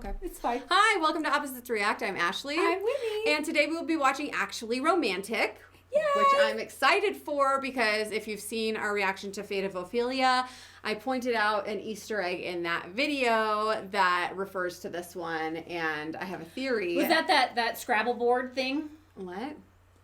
Okay. It's fine. Hi, welcome to Opposites React. I'm Ashley. I'm Whitney. And today we will be watching Actually Romantic. Yay! Which I'm excited for because if you've seen our reaction to Fate of Ophelia, I pointed out an Easter egg in that video that refers to this one, and I have a theory. Was that Scrabble board thing? What?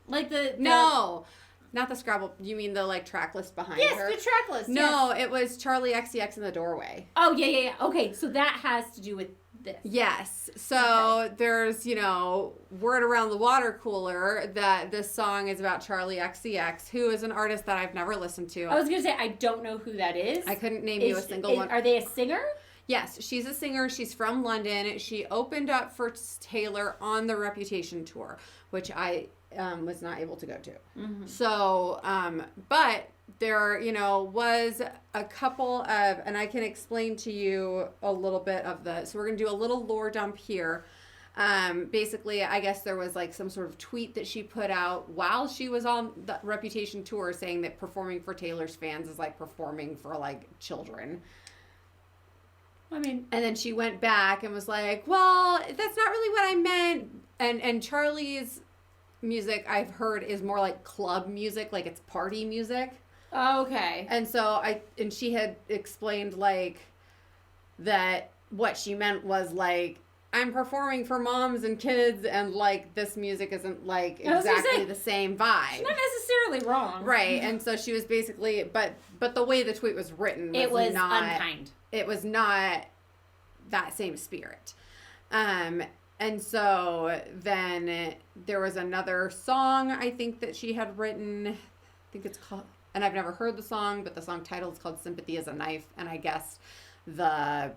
Like the No. Not the Scrabble. You mean the track list behind her? Yes, the track list. No, yes. it was Charlie XCX in the doorway. Oh, yeah. Okay, so that has to do with this. Yes. So there's, word around the water cooler that this song is about Charlie XCX, who is an artist that I've never listened to. I was going to say, I don't know who that is. I couldn't name you a single one. Are they a singer? Yes, she's a singer. She's from London. She opened up for Taylor on the Reputation tour, which I was not able to go to. Mm-hmm. So, but there, was a couple of, and I can explain to you a little bit of so we're going to do a little lore dump here. Basically, I guess there was some sort of tweet that she put out while she was on the Reputation tour saying that performing for Taylor's fans is like performing for children. And then she went back and was like, well, that's not really what I meant. And Charlie's music I've heard is more like club music, like it's party music. Oh, okay. And so she had explained that what she meant was I'm performing for moms and kids and this music isn't exactly the same vibe. She's not necessarily wrong. Right. And so she was basically, but the way the tweet was written was not unkind. It was not that same spirit. And so then there was another song I think that she had written. I think it's called, and I've never heard the song, but the song title is called Sympathy is a Knife. And I guess the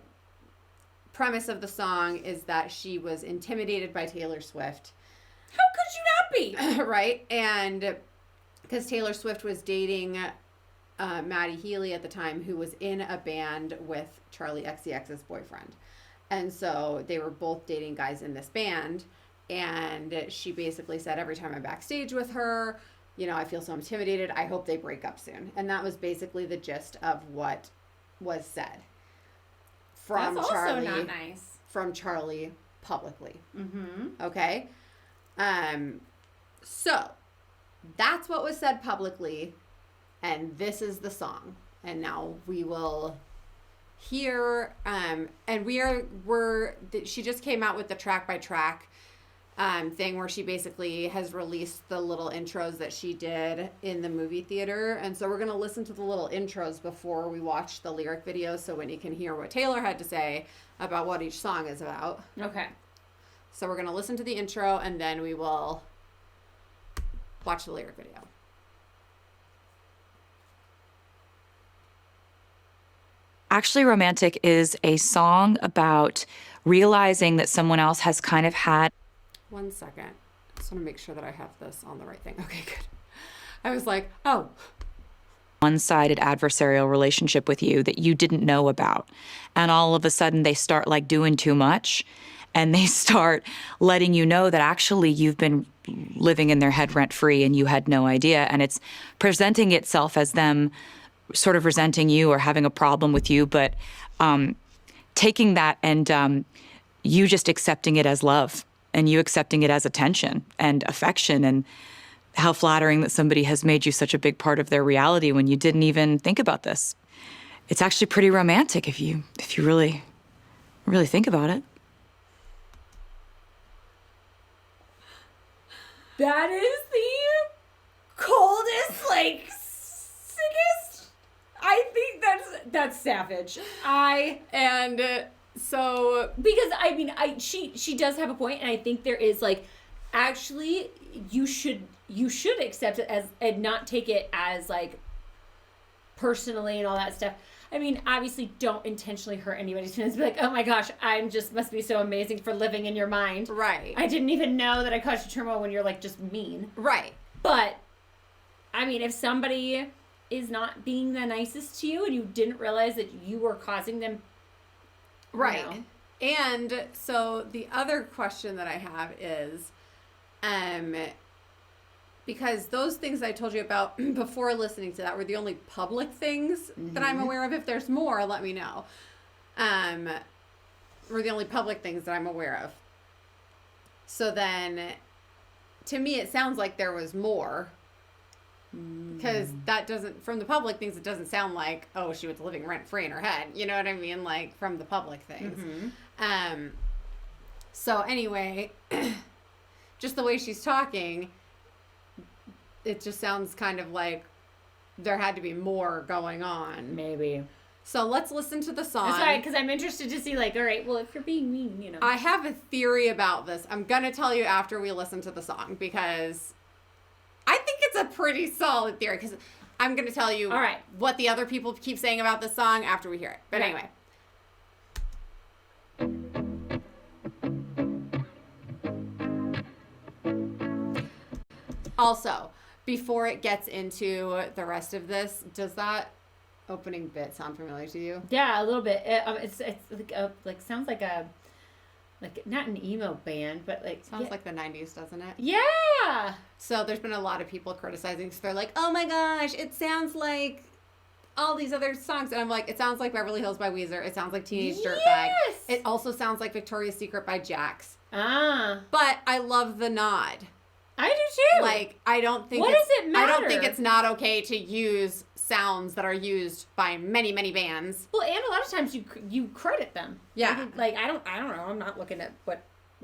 premise of the song is that she was intimidated by Taylor Swift. How could you not be? Right? And because Taylor Swift was dating Maddie Healy at the time, who was in a band with Charlie XCX's boyfriend. And so they were both dating guys in this band. And she basically said, every time I'm backstage with her, I feel so intimidated. I hope they break up soon. And that was basically the gist of what was said from That's Charlie. Also not nice. From Charlie publicly. Mm-hmm. Okay? So that's what was said publicly. And this is the song. And now we will hear, and she just came out with the track by track thing where she basically has released the little intros that she did in the movie theater. And so we're going to listen to the little intros before we watch the lyric video so Whitney can hear what Taylor had to say about what each song is about. Okay. So we're going to listen to the intro and then we will watch the lyric video. Actually Romantic is a song about realizing that someone else has kind of had... 1 second. I just want to make sure that I have this on the right thing. Okay, good. I was like, oh. One-sided adversarial relationship with you that you didn't know about. And all of a sudden they start doing too much. And they start letting you know that actually you've been living in their head rent-free and you had no idea. And it's presenting itself as them sort of resenting you or having a problem with you, but taking that and you just accepting it as love and you accepting it as attention and affection, and how flattering that somebody has made you such a big part of their reality when you didn't even think about this. It's actually pretty romantic if you really think about it. That is the coldest, sickest. I think that's savage. Because she does have a point, and I think there is actually you should accept it as and not take it as personally and all that stuff. I mean, obviously don't intentionally hurt anybody's feelings. Be like, oh my gosh, must be so amazing for living in your mind. Right. I didn't even know that I caused you turmoil when you're just mean. Right. But I mean, if somebody is not being the nicest to you and you didn't realize that you were causing them. Right. And so the other question that I have is, because those things I told you about before listening to that were the only public things that I'm aware of. If there's more, let me know. were the only public things that I'm aware of. So then, to me, it sounds like there was more. Because that doesn't, from the public things, it doesn't sound like, oh, she was living rent free in her head. You know what I mean? Like, from the public things. Mm-hmm. So anyway, just the way she's talking, it just sounds kind of like there had to be more going on. Maybe. So let's listen to the song. That's right, because I'm interested to see, like, all right, well, if you're being mean, you know. I have a theory about this. I'm going to tell you after we listen to the song, because I think it's a pretty solid theory, because I'm going to tell you all right. what the other people keep saying about this song after we hear it. But anyway. Also, before it gets into the rest of this, does that opening bit sound familiar to you? Yeah, a little bit. It's like sounds like a not an emo band, but like Sounds like the 90s, doesn't it? Yeah. So there's been a lot of people criticizing because they're like, oh my gosh, it sounds like all these other songs. And I'm like, it sounds like Beverly Hills by Weezer. It sounds like Teenage Dirtbag. Yes! It also sounds like Victoria's Secret by Jax. Ah. But I love the nod. I do too. Like, I don't think what does it matter? I don't think it's not okay to use sounds that are used by many, many bands. Well, and a lot of times you credit them. Yeah. Like I don't know. I'm not looking at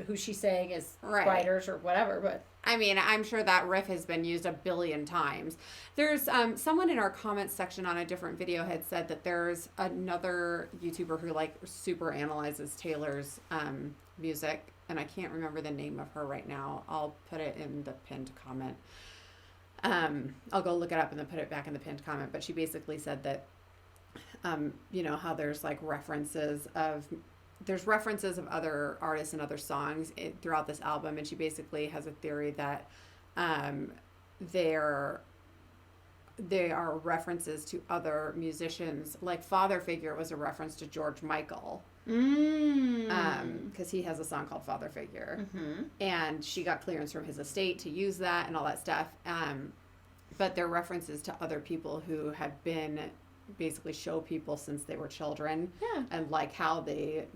who she's saying is writers or whatever, but I mean, I'm sure that riff has been used a billion times. There's someone in our comments section on a different video had said that there's another YouTuber who like super analyzes Taylor's music, and I can't remember the name of her right now. I'll put it in the pinned comment. I'll go look it up and then put it back in the pinned comment. But she basically said that, you know, how there's like references of other artists and other songs throughout this album. And she basically has a theory that they are references to other musicians. Like Father Figure was a reference to George Michael. Because he has a song called Father Figure. Mm-hmm. And she got clearance from his estate to use that and all that stuff. But they're references to other people who have been basically show people since they were children. Yeah. And like how they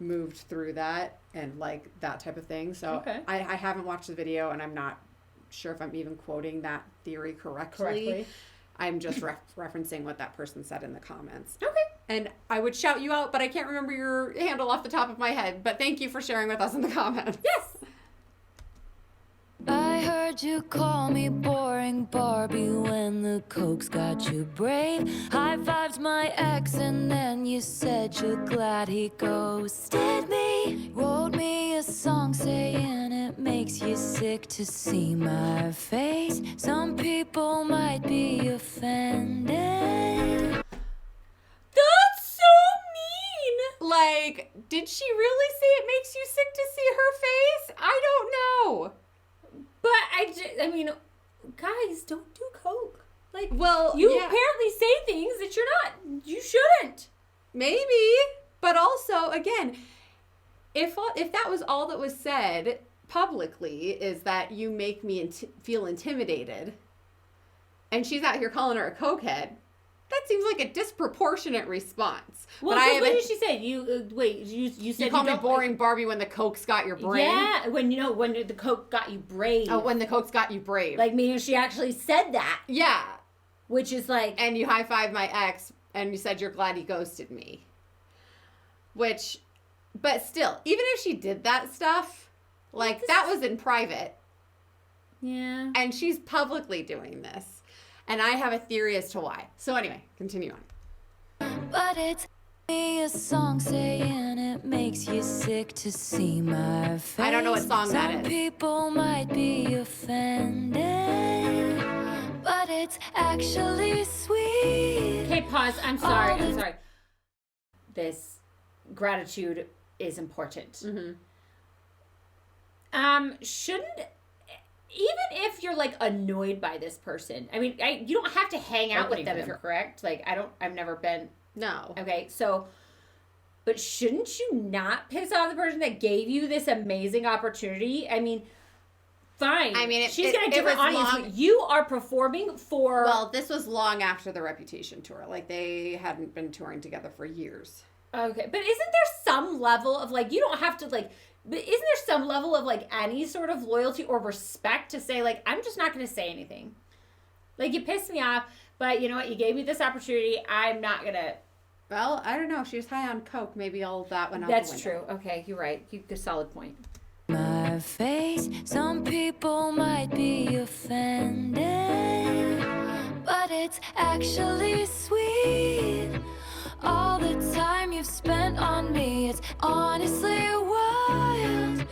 moved through that and like that type of thing. So okay. I haven't watched the video and I'm not sure if I'm even quoting that theory correctly. I'm just referencing what that person said in the comments. Okay. And I would shout you out, but I can't remember your handle off the top of my head. But thank you for sharing with us in the comments. Yes. I heard you call me boring Barbie when the coke's got you brave. High-fived my ex and then you said you're glad he ghosted me. Wrote me a song saying it makes you sick to see my face. Some people might be offended. That's so mean. Like, did she really say it makes you sick to see her face? I don't know. But I mean, guys, don't do coke. Like, Well, you yeah. apparently say things that you shouldn't. Maybe. But also, again, if that was all that was said publicly is that you make me feel intimidated, and she's out here calling her a cokehead, that seems like a disproportionate response. Well, but what did she say? You said you call me don't- boring Barbie when the coke's got your brain. Yeah, when the coke got you brave. Oh, when the coke's got you brave. Like, meaning she actually said that, yeah. which is like, And you high-fived my ex, and you said you're glad he ghosted me. Which, but still, even if she did that stuff, like, that was in private. yeah. And she's publicly doing this. And I have a theory as to why. So anyway, continue on. But it's me a song saying it makes you sick to see my face. I don't know what song that Some is. people might be offended, but it's actually sweet. Okay, pause. I'm sorry. This gratitude is important. Mm-hmm. Shouldn't, even if you're like annoyed by this person, I mean, you don't have to hang out with them if you're correct. Like, I've never been. No. Okay, so, but shouldn't you not piss off the person that gave you this amazing opportunity? I mean, fine. I mean, she's got a different was audience. long- But you are performing for. Well, this was long after the Reputation tour. Like, they hadn't been touring together for years. Okay, but isn't there some level of like, you don't have to like, but isn't there some level of like any sort of loyalty or respect to say like, I'm just not going to say anything. Like, you pissed me off, but you know what? You gave me this opportunity. I'm not going to. Well, I don't know. If she was high on coke, maybe all that went out That's the window. true. Okay, you're right. Good solid point. My face, some people might be offended, but it's actually sweet. All the time you've spent on me, it's honestly wild.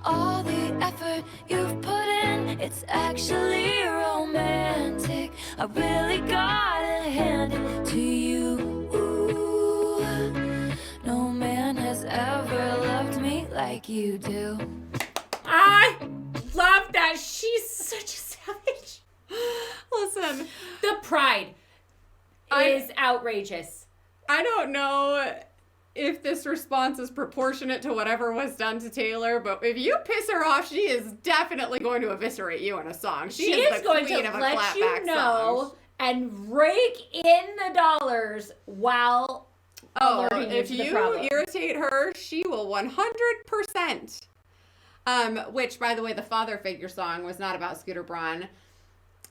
All the effort you've put in, it's actually romantic. I really gotta hand it to you. Ooh, no man has ever loved me like you do. I love that. She's such a savage. Listen, The pride is outrageous. I don't know if this response is proportionate to whatever was done to Taylor, but if you piss her off, she is definitely going to eviscerate you in a song. She is the going queen to of a let you clapback know song. and rake in the dollars while alerting you if to the you problem. irritate her, she will 100%. Which, by the way, the father figure song was not about Scooter Braun.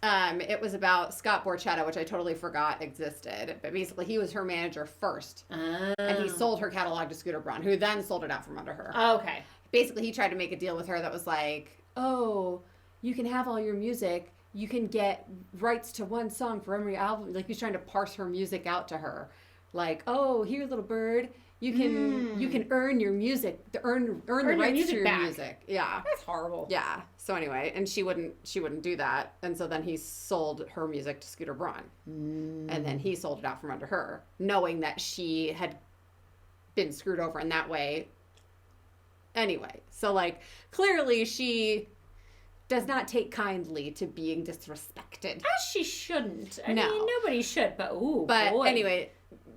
It was about Scott Borchetta, which I totally forgot existed. But basically, he was her manager first. And he sold her catalog to Scooter Braun, who then sold it out from under her. Okay. Basically, he tried to make a deal with her that was like, oh, you can have all your music. You can get rights to one song for every album. Like, he's trying to parse her music out to her. Like, oh, here, little bird. You can earn your music, earn the rights to your back. music. Yeah. That's horrible. Yeah. So anyway, and she wouldn't do that. And so then he sold her music to Scooter Braun. And then he sold it out from under her, knowing that she had been screwed over in that way. Anyway, so like clearly she does not take kindly to being disrespected. As she shouldn't. I No. mean, nobody should, but ooh, But boy. anyway,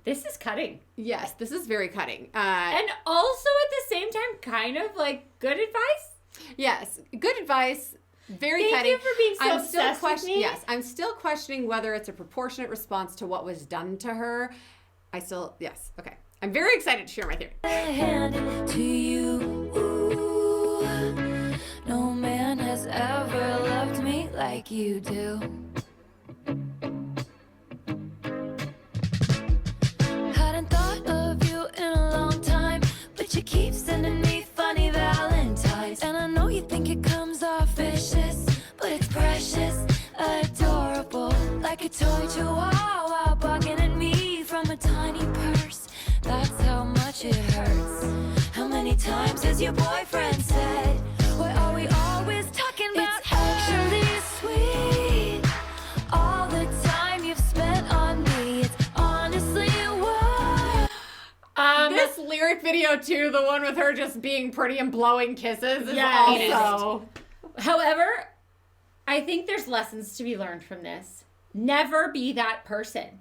This is cutting. yes, this is very cutting. And also at the same time, kind of like good advice. Yes, good advice. Very Thank cutting. you for being so obsessed with me. Yes, I'm still questioning whether it's a proportionate response to what was done to her. Yes, okay. I'm very excited to share my theory. Hand it to you. Ooh, no man has ever loved me like you do. Hadn't thought of you in a long time, but you keep sending me funny valentines. And I know you think it comes off vicious, but it's precious, adorable, like a toy chihuahua bugging at me from a tiny purse. That's how much it hurts. How many times has your boyfriend said, why are we always talking about? It's actually sweet. All the time you've spent on me, it's honestly what? This lyric video too, the one with her just being pretty and blowing kisses, is Yes. also. However, I think there's lessons to be learned from this. Never be that person.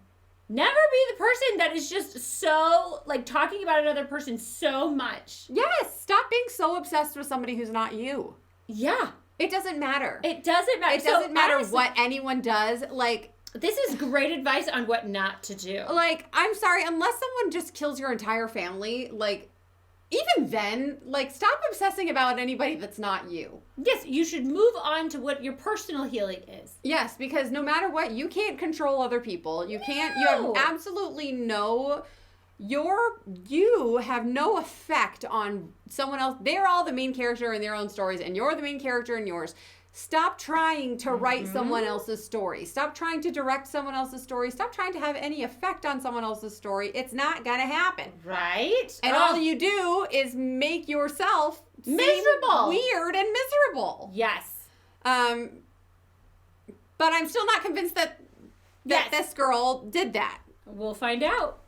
Never be the person that is just so, like, talking about another person so much. Yes, stop being so obsessed with somebody who's not you. Yeah. It doesn't matter. It doesn't matter. It doesn't matter honestly, what anyone does. This is great advice on what not to do. I'm sorry, unless someone just kills your entire family, even then, stop obsessing about anybody that's not you. Yes, you should move on to what your personal healing is. Yes, because no matter what, you can't control other people. You can't, you No. have absolutely you have no effect on someone else. They're all the main character in their own stories, and you're the main character in yours. Stop trying to write someone else's story. Stop trying to direct someone else's story. Stop trying to have any effect on someone else's story. It's not gonna happen. Right? And all you do is make yourself seem Miserable. weird and miserable. Yes. But I'm still not convinced that Yes. this girl did that. We'll find out.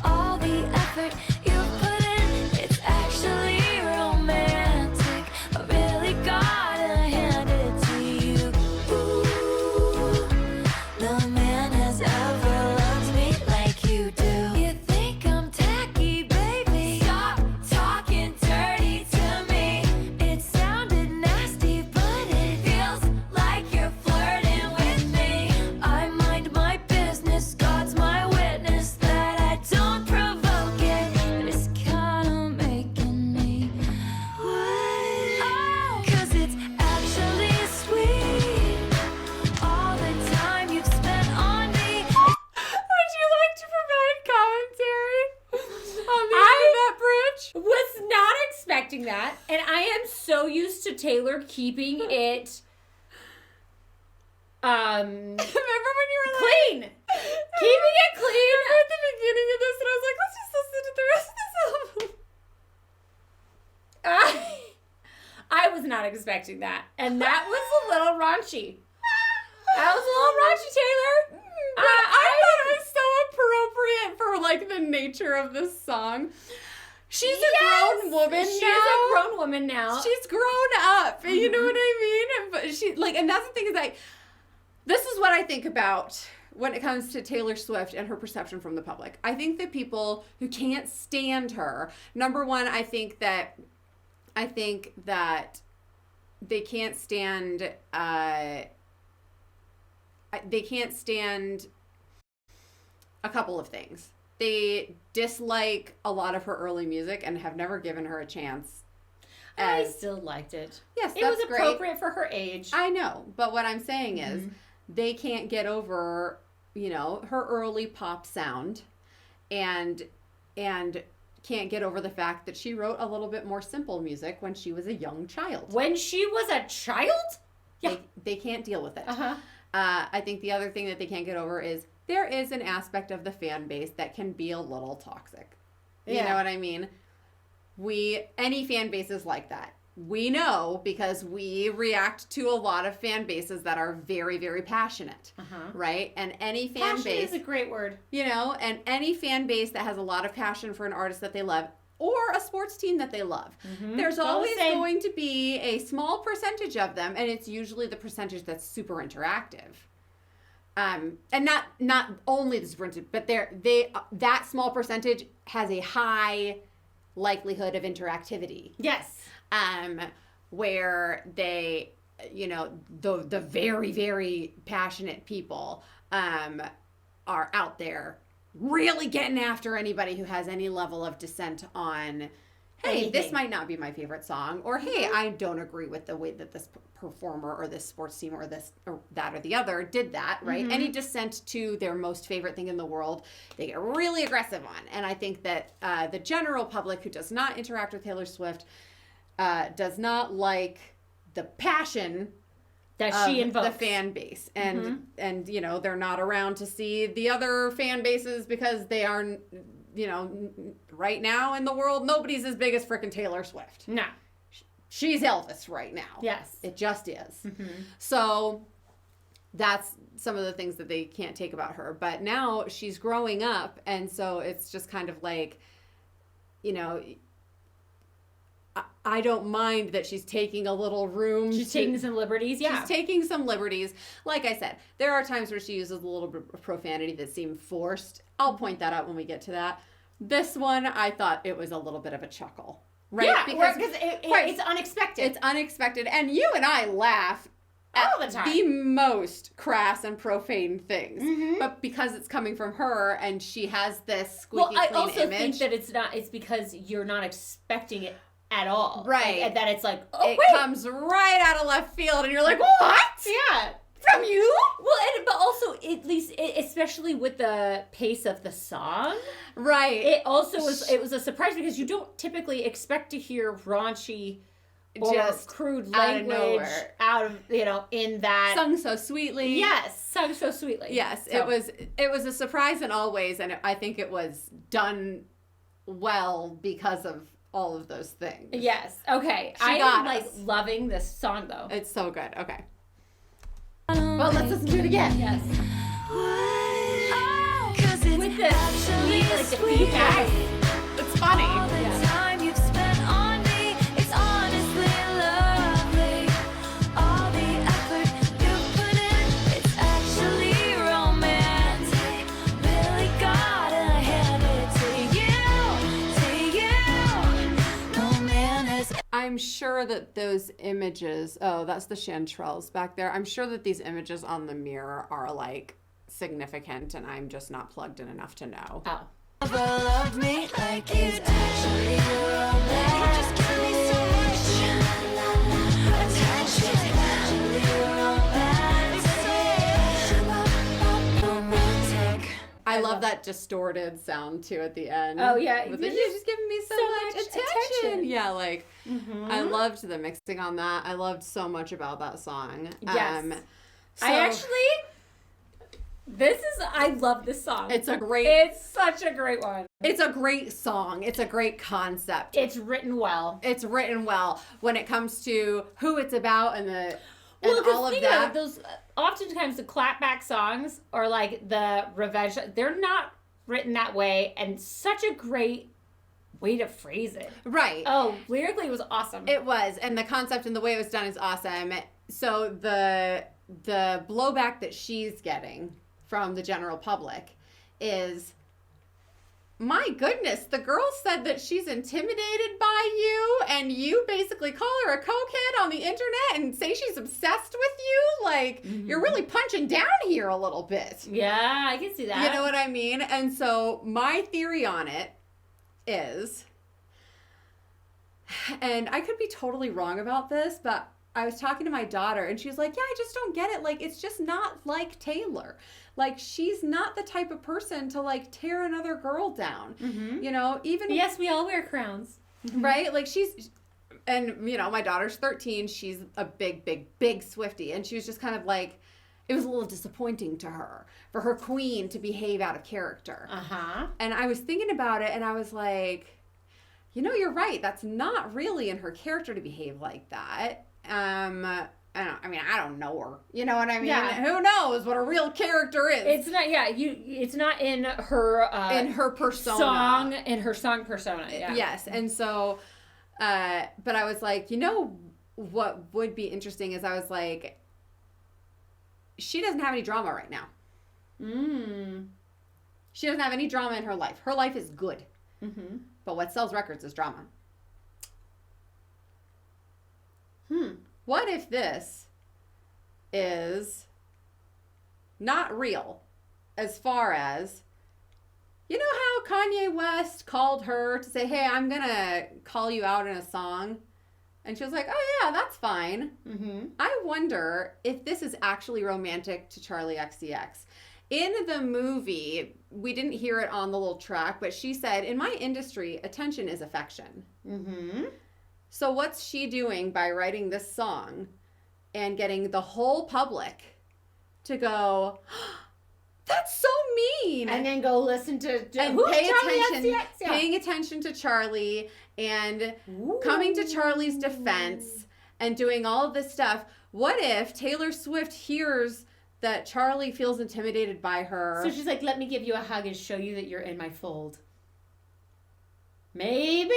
All the effort you put in, it's actually romantic. I really gotta hand it to you. Ooh, no man has ever loved me like you do. You think I'm tacky, baby? Stop talking dirty to me. It sounded nasty, but it feels like you're flirting with me. I mind my business, God's my witness that I don't provoke it. expecting that. And I am so used to Taylor keeping it Remember when you were like, clean. Keeping it clean. at the beginning of this, and I was like, let's just listen to the rest of this album. I was not expecting that. And that was a little raunchy. That was a little raunchy, Taylor. I thought it was so appropriate for like the nature of this song. She's a grown woman She's now. a grown woman now. She's grown up. You know what I mean? But she like, and that's the thing is like, this is what I think about when it comes to Taylor Swift and her perception from the public. I think that people who can't stand her, number one, I think that they can't stand a couple of things. They dislike a lot of her early music and have never given her a chance. I still liked it. Yes, it that's was great. appropriate for her age. I know, but what I'm saying is they can't get over, her early pop sound and can't get over the fact that she wrote a little bit more simple music when she was a young child. When she was a child? Yeah. They can't deal with it. Uh-huh. I think the other thing that they can't get over is there is an aspect of the fan base that can be a little toxic. You know what I mean? Any fan base is like that. We know because we react to a lot of fan bases that are very, very passionate, right? And any fan Passion base is a great word. And any fan base that has a lot of passion for an artist that they love or a sports team that they love, there's always going to be a small percentage of them, and it's usually the percentage that's super interactive. And not only the super interactive, but that small percentage has a high likelihood of interactivity. Yes. Where they, the very, very passionate people are out there really getting after anybody who has any level of dissent on, hey, this might not be my favorite song, or hey, I don't agree with the way that this performer or this sports team or this or that or the other did that, right? Any dissent to their most favorite thing in the world, they get really aggressive on. And I think that the general public who does not interact with Taylor Swift does not like the passion that she invokes. The fan base. And they're not around to see the other fan bases because they are, right now in the world, nobody's as big as frickin' Taylor Swift. No. She's Elvis right now. Yes. It just is. So that's some of the things that they can't take about her. But now she's growing up, and so it's just kind of like, I don't mind that she's taking a little room. She's taking some liberties, yeah. She's taking some liberties. Like I said, there are times where she uses a little bit of profanity that seem forced. I'll point that out when we get to that. This one, I thought it was a little bit of a chuckle. Right? Yeah, because it's unexpected. It's unexpected. And you and I laugh all the time. The most crass and profane things. But because it's coming from her and she has this squeaky clean image. Well, I also think that it's because you're not expecting it at all. Right. And that it's like, comes right out of left field and you're like, what? Yeah. From you? Well, but also, at least, especially with the pace of the song. Right. It also was a surprise because you don't typically expect to hear raunchy or just crude out language of nowhere. In that. Sung so sweetly. Yes, sung so sweetly. Yes, So. it was a surprise in all ways, and I think it was done well because of all of those things. Yes. Okay. I am loving this song though. It's so good. Okay. Well, let's listen to it again. Yes. Cause it's With the feedback. It's funny. All the time you've spent on me, it's honestly lovely. All the effort you put in, it's actually romantic. Really gotta hand it to you. No man has I'm sure that those images, that's the chanterelles back there. I'm sure that these images on the mirror are like significant and I'm just not plugged in enough to know. Oh. never loved me like it's actually romantic. Just give me so much attention. It's actually romantic. I love love that distorted sound too at the end. Oh, yeah. With You're You're just giving me so much attention. Yeah, like Mm-hmm. I loved the mixing on that. I loved so much about that song. Yes. I love this song. It's such a great one. It's a great song. It's a great concept. It's written well. It's written well when it comes to who it's about and all of think that. Of those oftentimes the clapback songs or like the revenge, they're not written that way, and such a great way to phrase it. Right. Oh, lyrically it was awesome. It was, and the concept and the way it was done is awesome. So the blowback that she's getting from the general public is, my goodness, the girl said that she's intimidated by you, and you basically call her a cokehead on the internet and say she's obsessed with you. Like, you're really punching down here a little bit. Yeah, I can see that. You know what I mean? And so my theory on it is, and I could be totally wrong about this, but I was talking to my daughter and she was like, yeah, I just don't get it. Like, it's just not like Taylor. Like, she's not the type of person to like tear another girl down. Mm-hmm. You know, even. Yes, we all wear crowns. Right? Like, and you know, my daughter's 13. She's a big Swiftie. And she was just kind of like, it was a little disappointing to her for her queen to behave out of character. Uh-huh. And I was thinking about it and I was like, you know, you're right. That's not really in her character to behave like that. I don't know her. You know what I mean? Yeah. Who knows what a real character is? It's not. Yeah, it's not in her persona. In her song persona. Yeah. Yes, and so, but I was like, you know, what would be interesting is I was like, she doesn't have any drama right now. She doesn't have any drama in her life. Her life is good. Mm-hmm. But what sells records is drama. What if this is not real as far as, you know how Kanye West called her to say, hey, I'm going to call you out in a song? And she was like, oh, yeah, that's fine. Mm-hmm. I wonder if this is actually romantic to Charlie XCX. In the movie, we didn't hear it on the little track, but she said, in my industry, attention is affection. Mm-hmm. So what's she doing by writing this song and getting the whole public to go, that's so mean, And then go listen to and who's pay Charlie attention, XCX? Yeah. paying attention to Charlie and coming to Charlie's defense and doing all of this stuff. What if Taylor Swift hears that Charlie feels intimidated by her? So she's like, let me give you a hug and show you that you're in my fold. Maybe.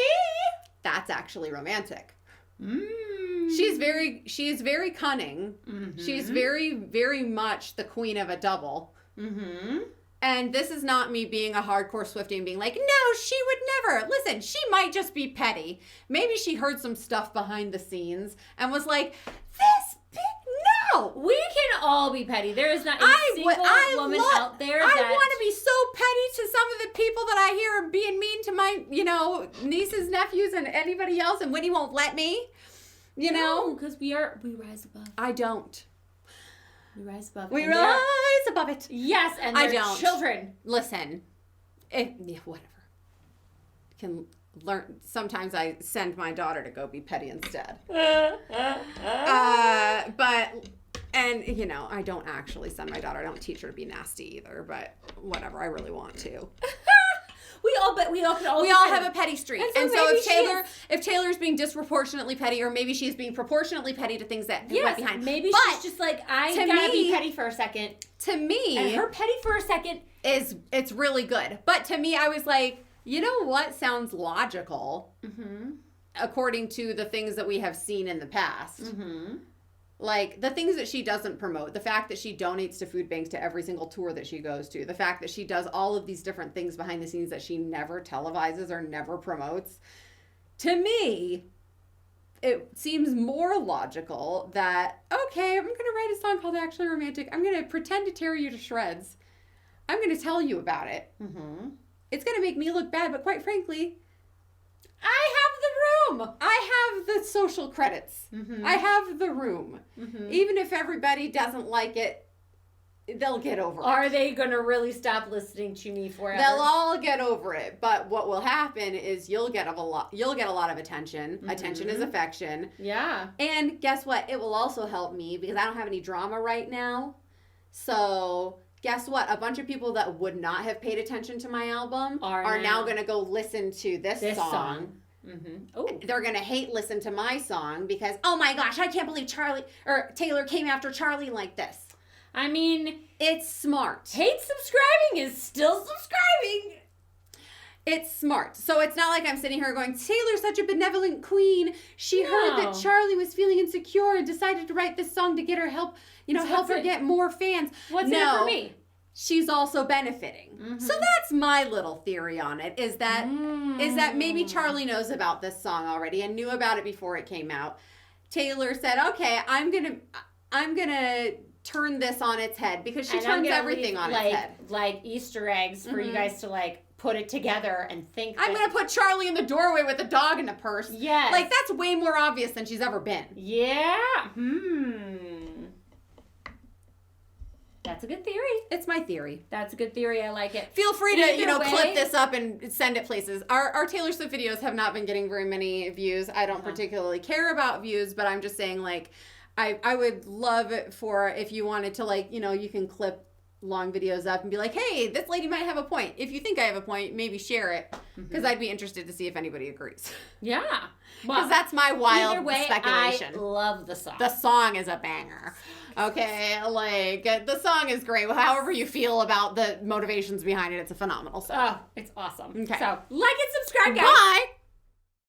That's actually romantic. Mm. She's very cunning. Mm-hmm. She's very, very much the queen of a double. Mm-hmm. And this is not me being a hardcore Swiftie and being like, no, she would never. Listen, she might just be petty. Maybe she heard some stuff behind the scenes and was like, no. We can all be petty. There is not a single woman out there I that... want to be so petty to some of the people that I hear being mean to my, nieces, nephews, and anybody else, and Winnie won't let me. No, because we rise above. I don't. We rise above. We rise above it. Yes, and I they're don't. children. Listen, whatever. Can learn. Sometimes I send my daughter to go be petty instead. I don't actually send my daughter. I don't teach her to be nasty either. But whatever. I really want to. We all have a petty streak, and so if Taylor's being disproportionately petty, or maybe she's being proportionately petty to things that went behind. Maybe she's just like, I gotta be petty for a second. To me, and her petty for a second it's really good. But to me, I was like, you know what sounds logical, according to the things that we have seen in the past. Mm-hmm. Like, the things that she doesn't promote, the fact that she donates to food banks to every single tour that she goes to, the fact that she does all of these different things behind the scenes that she never televises or never promotes. To me, it seems more logical that, okay, I'm going to write a song called Actually Romantic. I'm going to pretend to tear you to shreds. I'm going to tell you about it. Mm-hmm. It's going to make me look bad, but quite frankly, I have the room. I have the social credits. Mm-hmm. I have the room. Mm-hmm. Even if everybody doesn't like it, they'll get over it. Are they going to really stop listening to me forever? They'll all get over it. But what will happen is you'll get a lot of attention. Mm-hmm. Attention is affection. Yeah. And guess what? It will also help me because I don't have any drama right now. So guess what? A bunch of people that would not have paid attention to my album are now going to go listen to this song. Mm-hmm. They're going to listen to my song because, oh my gosh, I can't believe Taylor came after Charlie like this. I mean, it's smart. Hate subscribing is still subscribing. It's smart. So it's not like I'm sitting here going, Taylor's such a benevolent queen. She heard that Charlie was feeling insecure and decided to write this song to get her help her get more fans. What's in it for me? She's also benefiting. Mm-hmm. So that's my little theory on it, is that maybe Charlie knows about this song already and knew about it before it came out. Taylor said, okay, I'm gonna turn this on its head because she turns everything on its head. Like Easter eggs for you guys to put it together and think. I'm going to put Charlie in the doorway with a dog in a purse. Yes. That's way more obvious than she's ever been. Yeah. That's a good theory. It's my theory. That's a good theory. I like it. Feel free to, clip this up and send it places. Our Taylor Swift videos have not been getting very many views. I don't particularly care about views, but I'm just saying, I would love it for if you wanted to, you can clip long videos up and be like, hey, this lady might have a point. If you think I have a point, maybe share it, because I'd be interested to see if anybody agrees. Yeah. Because that's my wild speculation. I love the song. The song is a banger. Okay, the song is great. However you feel about the motivations behind it, it's a phenomenal song. Oh, it's awesome. Okay. So, like and subscribe, guys. Bye.